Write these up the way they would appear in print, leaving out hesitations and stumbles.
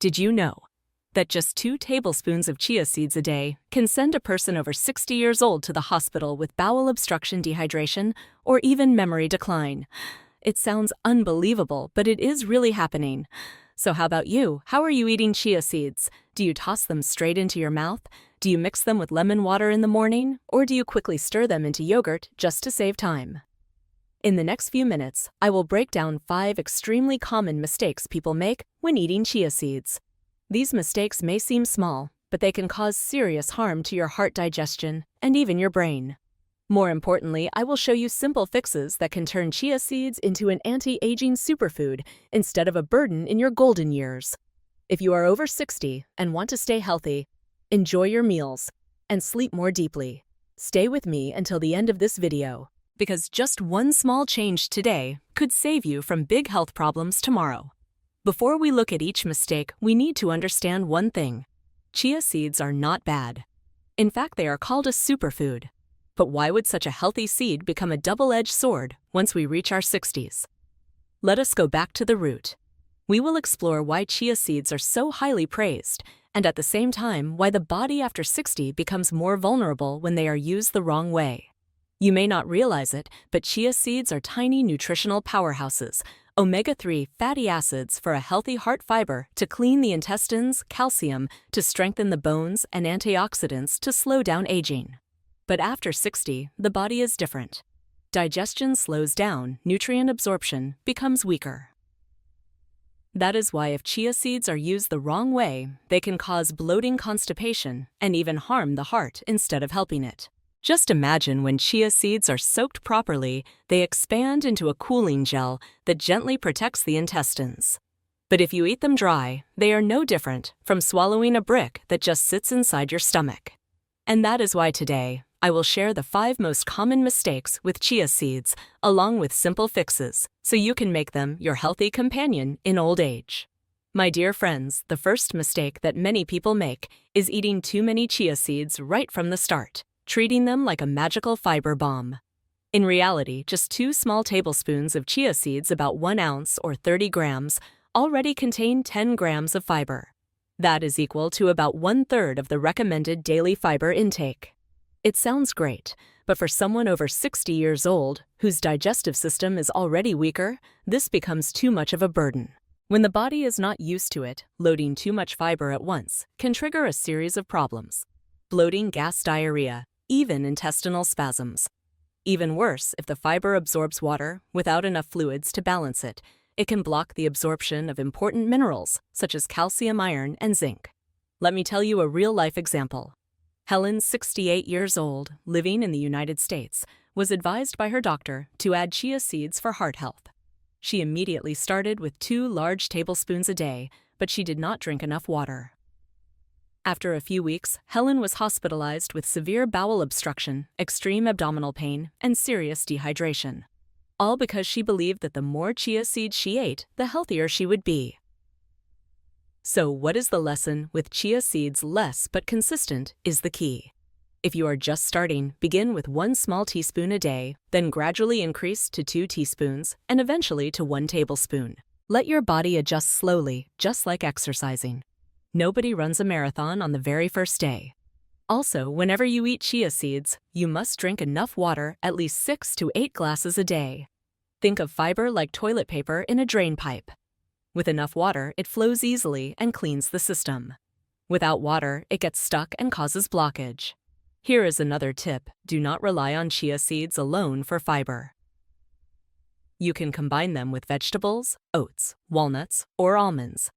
Did you know that just 2 tablespoons of chia seeds a day can send a person over 60 years old to the hospital with bowel obstruction, dehydration, or even memory decline? It sounds unbelievable, but it is really happening. So how about you? How are you eating chia seeds? Do you toss them straight into your mouth? Do you mix them with lemon water in the morning? Or do you quickly stir them into yogurt just to save time? In the next few minutes, I will break down 5 extremely common mistakes people make when eating chia seeds. These mistakes may seem small, but they can cause serious harm to your heart, digestion, and even your brain. More importantly, I will show you simple fixes that can turn chia seeds into an anti-aging superfood instead of a burden in your golden years. If you are over 60 and want to stay healthy, enjoy your meals, and sleep more deeply, stay with me until the end of this video, because just one small change today could save you from big health problems tomorrow. Before we look at each mistake, we need to understand one thing. Chia seeds are not bad. In fact, they are called a superfood. But why would such a healthy seed become a double-edged sword once we reach our 60s? Let us go back to the root. We will explore why chia seeds are so highly praised, and at the same time, why the body after 60 becomes more vulnerable when they are used the wrong way. You may not realize it, but chia seeds are tiny nutritional powerhouses, omega-3 fatty acids for a healthy heart, fiber to clean the intestines, calcium to strengthen the bones, and antioxidants to slow down aging. But after 60, the body is different. Digestion slows down, nutrient absorption becomes weaker. That is why if chia seeds are used the wrong way, they can cause bloating, constipation, and even harm the heart instead of helping it. Just imagine when chia seeds are soaked properly, they expand into a cooling gel that gently protects the intestines. But if you eat them dry, they are no different from swallowing a brick that just sits inside your stomach. And that is why today, I will share the 5 most common mistakes with chia seeds, along with simple fixes, so you can make them your healthy companion in old age. My dear friends, the first mistake that many people make is eating too many chia seeds right from the start, treating them like a magical fiber bomb. In reality, just 2 small tablespoons of chia seeds, about 1 ounce or 30 grams, already contain 10 grams of fiber. That is equal to about 1/3 of the recommended daily fiber intake. It sounds great, but for someone over 60 years old, whose digestive system is already weaker, this becomes too much of a burden. When the body is not used to it, loading too much fiber at once can trigger a series of problems: bloating, gas, diarrhea, even intestinal spasms. Even worse, if the fiber absorbs water without enough fluids to balance it, it can block the absorption of important minerals such as calcium, iron, and zinc. Let me tell you a real-life example. Helen, 68 years old, living in the United States, was advised by her doctor to add chia seeds for heart health. She immediately started with 2 large tablespoons a day, but she did not drink enough water. After a few weeks, Helen was hospitalized with severe bowel obstruction, extreme abdominal pain, and serious dehydration. All because she believed that the more chia seeds she ate, the healthier she would be. So what is the lesson with chia seeds? Less but consistent is the key. If you are just starting, begin with 1 small teaspoon a day, then gradually increase to 2 teaspoons, and eventually to 1 tablespoon. Let your body adjust slowly, just like exercising. Nobody runs a marathon on the very first day. Also, whenever you eat chia seeds, you must drink enough water, at least 6 to 8 glasses a day. Think of fiber like toilet paper in a drain pipe. With enough water, it flows easily and cleans the system. Without water, it gets stuck and causes blockage. Here is another tip: do not rely on chia seeds alone for fiber. You can combine them with vegetables, oats, walnuts, or almonds.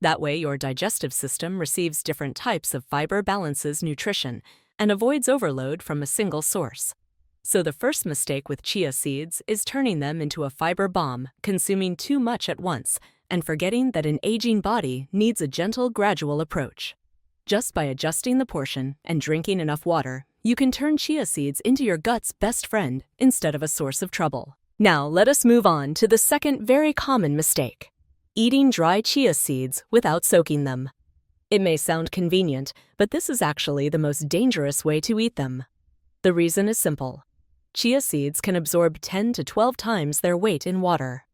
That way, your digestive system receives different types of fiber, balances nutrition, and avoids overload from a single source. So the first mistake with chia seeds is turning them into a fiber bomb, consuming too much at once, and forgetting that an aging body needs a gentle, gradual approach. Just by adjusting the portion and drinking enough water, you can turn chia seeds into your gut's best friend instead of a source of trouble. Now, let us move on to the second very common mistake: eating dry chia seeds without soaking them. It may sound convenient, but this is actually the most dangerous way to eat them. The reason is simple. Chia seeds can absorb 10 to 12 times their weight in water.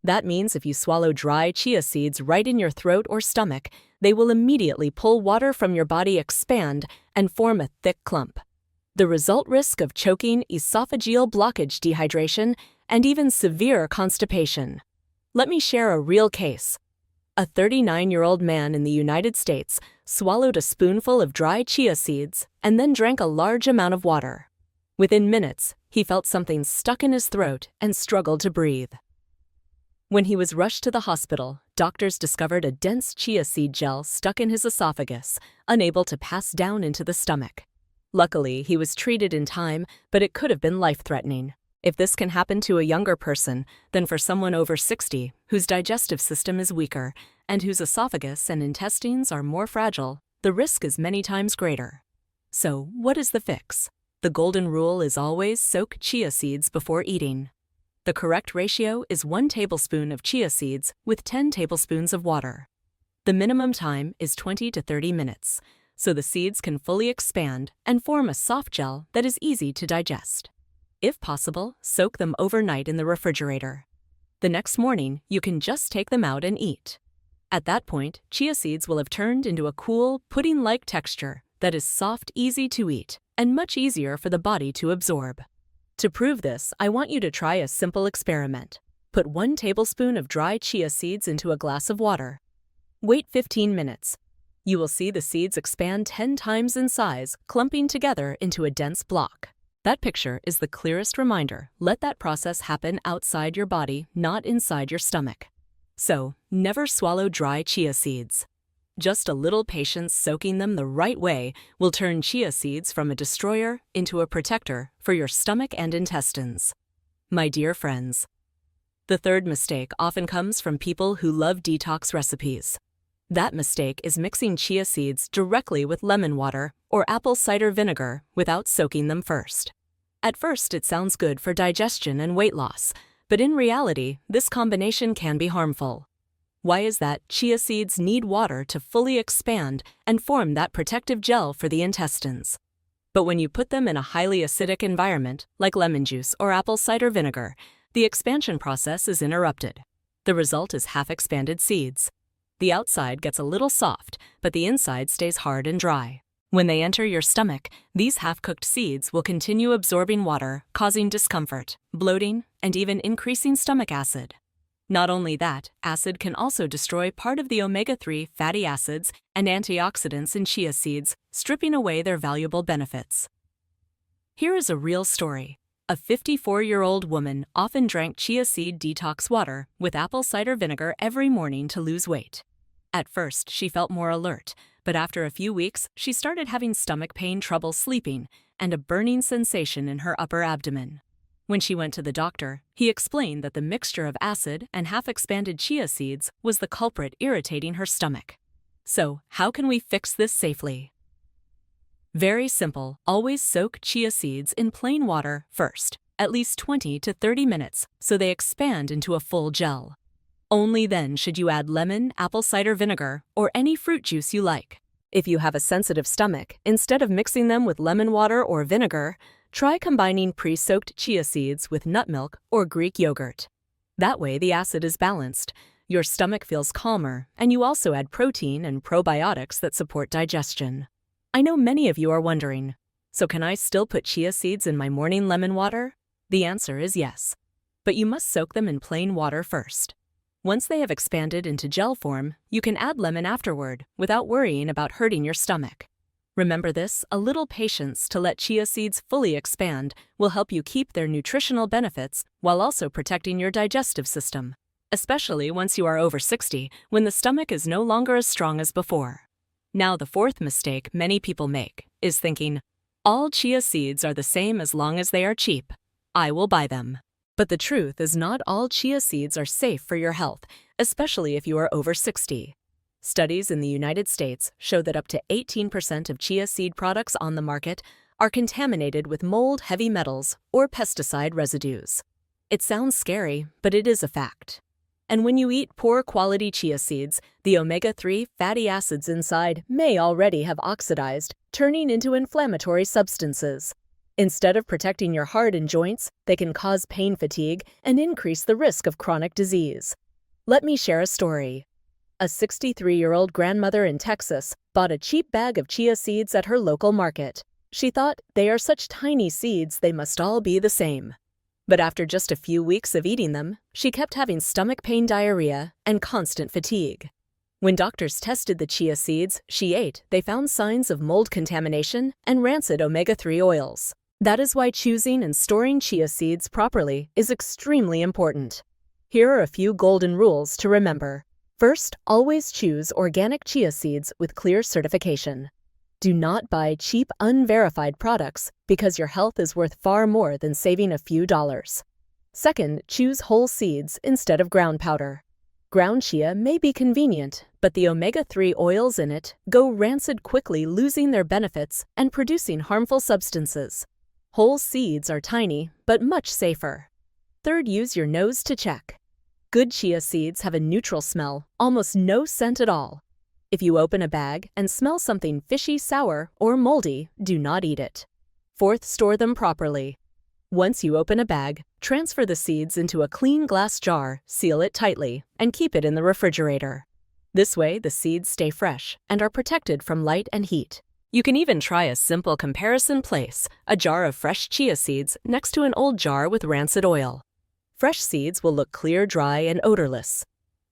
That means if you swallow dry chia seeds right in your throat or stomach, they will immediately pull water from your body, expand, and form a thick clump. The result: risk of choking, esophageal blockage, dehydration, and even severe constipation. Let me share a real case. A 39-year-old man in the United States swallowed a spoonful of dry chia seeds and then drank a large amount of water. Within minutes, he felt something stuck in his throat and struggled to breathe. When he was rushed to the hospital, doctors discovered a dense chia seed gel stuck in his esophagus, unable to pass down into the stomach. Luckily, he was treated in time, but it could have been life-threatening. If this can happen to a younger person, then for someone over 60, whose digestive system is weaker and whose esophagus and intestines are more fragile, the risk is many times greater. So, what is the fix? The golden rule is always soak chia seeds before eating. The correct ratio is 1 tablespoon of chia seeds with 10 tablespoons of water. The minimum time is 20 to 30 minutes, so the seeds can fully expand and form a soft gel that is easy to digest. If possible, soak them overnight in the refrigerator. The next morning, you can just take them out and eat. At that point, chia seeds will have turned into a cool, pudding-like texture that is soft, easy to eat, and much easier for the body to absorb. To prove this, I want you to try a simple experiment. Put 1 tablespoon of dry chia seeds into a glass of water. Wait 15 minutes. You will see the seeds expand 10 times in size, clumping together into a dense block. That picture is the clearest reminder. Let that process happen outside your body, not inside your stomach. So, never swallow dry chia seeds. Just a little patience soaking them the right way will turn chia seeds from a destroyer into a protector for your stomach and intestines. My dear friends, the third mistake often comes from people who love detox recipes. That mistake is mixing chia seeds directly with lemon water or apple cider vinegar without soaking them first. At first, it sounds good for digestion and weight loss, but in reality, this combination can be harmful. Why is that? Chia seeds need water to fully expand and form that protective gel for the intestines. But when you put them in a highly acidic environment, like lemon juice or apple cider vinegar, the expansion process is interrupted. The result is half-expanded seeds. The outside gets a little soft, but the inside stays hard and dry. When they enter your stomach, these half-cooked seeds will continue absorbing water, causing discomfort, bloating, and even increasing stomach acid. Not only that, acid can also destroy part of the omega-3 fatty acids and antioxidants in chia seeds, stripping away their valuable benefits. Here is a real story. A 54-year-old woman often drank chia seed detox water with apple cider vinegar every morning to lose weight. At first, she felt more alert, but after a few weeks, she started having stomach pain, trouble sleeping, and a burning sensation in her upper abdomen. When she went to the doctor, he explained that the mixture of acid and half-expanded chia seeds was the culprit irritating her stomach. So, how can we fix this safely? Very simple. Always soak chia seeds in plain water first, at least 20 to 30 minutes, so they expand into a full gel. Only then should you add lemon, apple cider vinegar, or any fruit juice you like. If you have a sensitive stomach, instead of mixing them with lemon water or vinegar, try combining pre-soaked chia seeds with nut milk or Greek yogurt. That way the acid is balanced, your stomach feels calmer, and you also add protein and probiotics that support digestion. I know many of you are wondering, so can I still put chia seeds in my morning lemon water? The answer is yes, but you must soak them in plain water first. Once they have expanded into gel form, you can add lemon afterward without worrying about hurting your stomach. Remember this, a little patience to let chia seeds fully expand will help you keep their nutritional benefits while also protecting your digestive system, especially once you are over 60, when the stomach is no longer as strong as before. Now, the fourth mistake many people make is thinking, all chia seeds are the same as long as they are cheap. I will buy them. But the truth is not all chia seeds are safe for your health, especially if you are over 60. Studies in the United States show that up to 18% of chia seed products on the market are contaminated with mold, heavy metals, or pesticide residues. It sounds scary, but it is a fact. And when you eat poor quality chia seeds, the omega-3 fatty acids inside may already have oxidized, turning into inflammatory substances. Instead of protecting your heart and joints, they can cause pain fatigue and increase the risk of chronic disease. Let me share a story. A 63-year-old grandmother in Texas bought a cheap bag of chia seeds at her local market. She thought, they are such tiny seeds, they must all be the same. But after just a few weeks of eating them, she kept having stomach pain, diarrhea, and constant fatigue. When doctors tested the chia seeds she ate, they found signs of mold contamination and rancid omega-3 oils. That is why choosing and storing chia seeds properly is extremely important. Here are a few golden rules to remember. First, always choose organic chia seeds with clear certification. Do not buy cheap, unverified products because your health is worth far more than saving a few dollars. Second, choose whole seeds instead of ground powder. Ground chia may be convenient, but the omega-3 oils in it go rancid quickly, losing their benefits and producing harmful substances. Whole seeds are tiny, but much safer. Third, use your nose to check. Good chia seeds have a neutral smell, almost no scent at all. If you open a bag and smell something fishy, sour, or moldy, do not eat it. Fourth, store them properly. Once you open a bag, transfer the seeds into a clean glass jar, seal it tightly, and keep it in the refrigerator. This way, the seeds stay fresh and are protected from light and heat. You can even try a simple comparison. Place a jar of fresh chia seeds next to an old jar with rancid oil. Fresh seeds will look clear, dry, and odorless.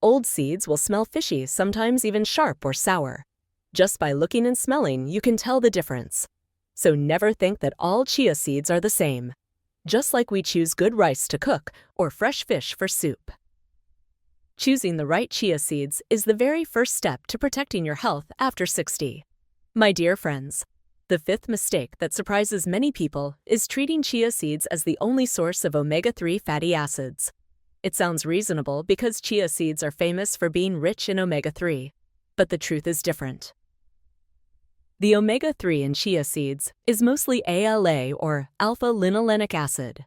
Old seeds will smell fishy, sometimes even sharp or sour. Just by looking and smelling, you can tell the difference. So never think that all chia seeds are the same. Just like we choose good rice to cook or fresh fish for soup. Choosing the right chia seeds is the very first step to protecting your health after 60. My dear friends, the fifth mistake that surprises many people is treating chia seeds as the only source of omega-3 fatty acids. It sounds reasonable because chia seeds are famous for being rich in omega-3, but the truth is different. The omega-3 in chia seeds is mostly ALA or alpha-linolenic acid.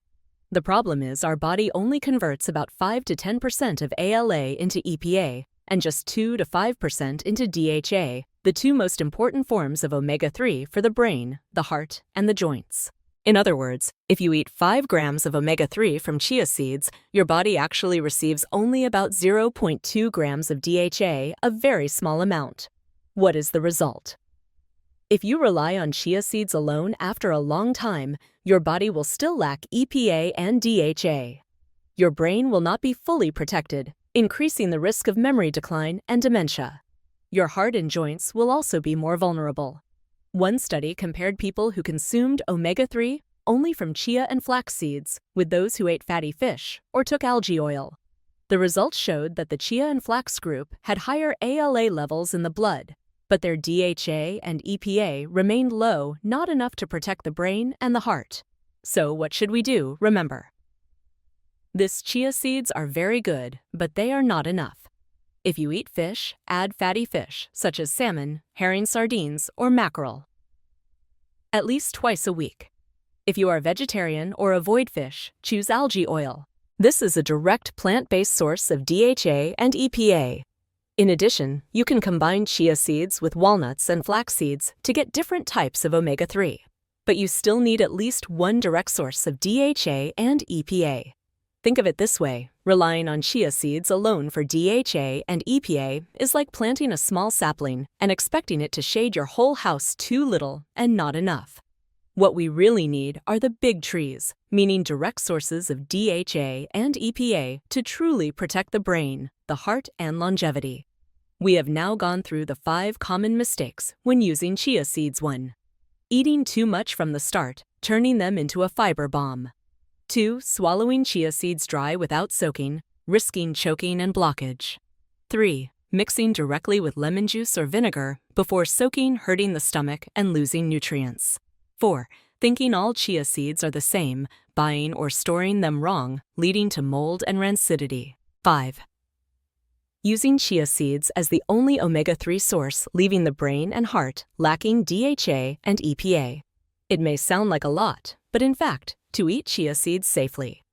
The problem is our body only converts about 5 to 10% of ALA into EPA and just 2 to 5% into DHA, the two most important forms of omega-3 for the brain, the heart, and the joints. In other words, if you eat 5 grams of omega-3 from chia seeds, your body actually receives only about 0.2 grams of DHA, a very small amount. What is the result? If you rely on chia seeds alone after a long time, your body will still lack EPA and DHA. Your brain will not be fully protected, increasing the risk of memory decline and dementia. Your heart and joints will also be more vulnerable. One study compared people who consumed omega-3 only from chia and flax seeds with those who ate fatty fish or took algae oil. The results showed that the chia and flax group had higher ALA levels in the blood, but their DHA and EPA remained low, not enough to protect the brain and the heart. So what should we do? Remember, this chia seeds are very good, but they are not enough. If you eat fish, add fatty fish, such as salmon, herring, sardines, or mackerel, at least twice a week. If you are vegetarian or avoid fish, choose algae oil. This is a direct plant-based source of DHA and EPA. In addition, you can combine chia seeds with walnuts and flax seeds to get different types of omega-3. But you still need at least one direct source of DHA and EPA. Think of it this way, relying on chia seeds alone for DHA and EPA is like planting a small sapling and expecting it to shade your whole house. Too little and not enough. What we really need are the big trees, meaning direct sources of DHA and EPA to truly protect the brain, the heart, and longevity. We have now gone through the 5 common mistakes when using chia seeds. 1. Eating too much from the start, turning them into a fiber bomb. 2. Swallowing chia seeds dry without soaking, risking choking and blockage. 3. Mixing directly with lemon juice or vinegar before soaking, hurting the stomach and losing nutrients. 4. Thinking all chia seeds are the same, buying or storing them wrong, leading to mold and rancidity. 5. Using chia seeds as the only omega-3 source, leaving the brain and heart lacking DHA and EPA. It may sound like a lot, but in fact, to eat chia seeds safely.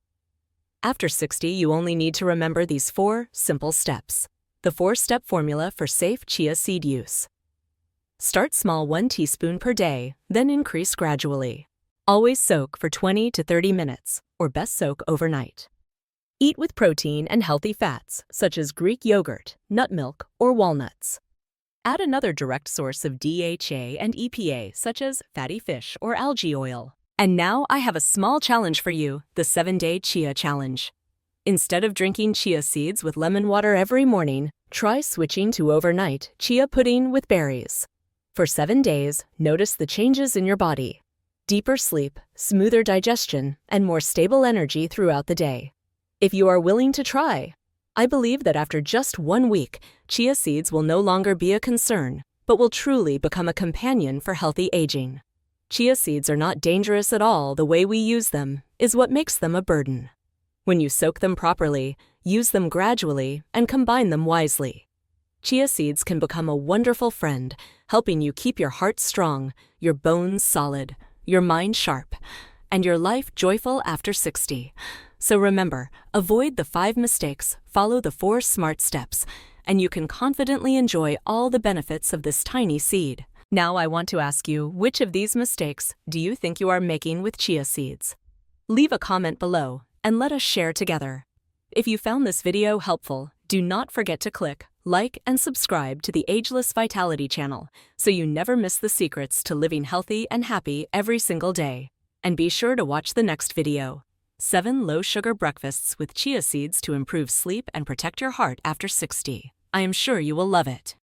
After 60, you only need to remember these 4 simple steps. The 4-step formula for safe chia seed use. Start small, 1 teaspoon per day, then increase gradually. Always soak for 20 to 30 minutes, or best soak overnight. Eat with protein and healthy fats, such as Greek yogurt, nut milk, or walnuts. Add another direct source of DHA and EPA, such as fatty fish or algae oil. And now I have a small challenge for you, the 7-Day Chia Challenge. Instead of drinking chia seeds with lemon water every morning, try switching to overnight chia pudding with berries. For 7 days, notice the changes in your body. Deeper sleep, smoother digestion, and more stable energy throughout the day. If you are willing to try, I believe that after just 1 week, chia seeds will no longer be a concern, but will truly become a companion for healthy aging. Chia seeds are not dangerous at all. The way we use them is what makes them a burden. When you soak them properly, use them gradually, and combine them wisely. Chia seeds can become a wonderful friend, helping you keep your heart strong, your bones solid, your mind sharp, and your life joyful after 60. So remember, avoid the 5 mistakes, follow the 4 smart steps, and you can confidently enjoy all the benefits of this tiny seed. Now I want to ask you, which of these mistakes do you think you are making with chia seeds? Leave a comment below and let us share together. If you found this video helpful, do not forget to click like and subscribe to the Ageless Vitality channel so you never miss the secrets to living healthy and happy every single day. And be sure to watch the next video, 7 low-sugar breakfasts with chia seeds to improve sleep and protect your heart after 60. I am sure you will love it.